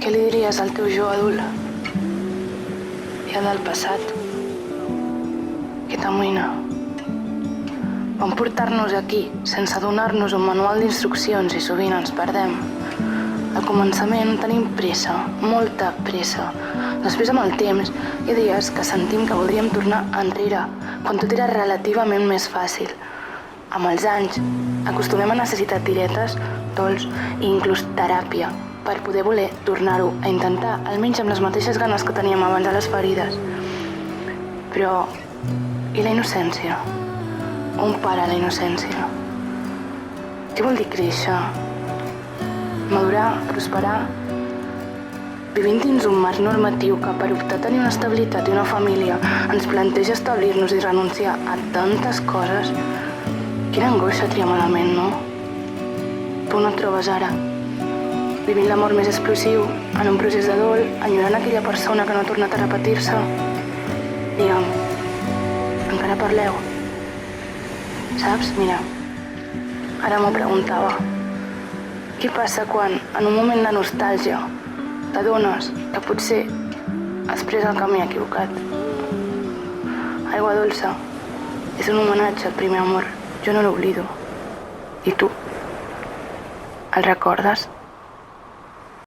Què li diries al teu jo adult? I al del passat? Que t'amoïna. Vam portar-nos aquí sense donar-nos un manual d'instruccions i sovint ens perdem. Al començament tenim pressa, molta pressa. Després, amb el temps, hi ha dies que sentim que voldríem tornar enrere, quan tot era relativament més fàcil. Amb els anys, acostumem a necessitar tiretes, dols i inclús teràpia per poder voler tornar-ho a intentar, almenys amb les mateixes ganes que teníem abans de les ferides. Però, i la innocència? On para la innocència? Què vol dir créixer? Madurar, prosperar, vivint dins un marc normatiu que per optar a tenir una estabilitat i una família ens planteja establir-nos i renunciar a tantes coses. Quina angoixa triar malament, no? Tu on et trobes ara? Vivint l'amor més explosiu, en un procés de dol, enyorant aquella persona que no ha tornat a repetir-se. Digue'm, encara parleu? Saps? Mira, ara m'ho preguntava. Què passa quan, en un moment de nostàlgia, t'adones que potser has pres el camí equivocat? Aigua dolça és un homenatge al primer amor. Jo no l'oblido. I tu? El recordes?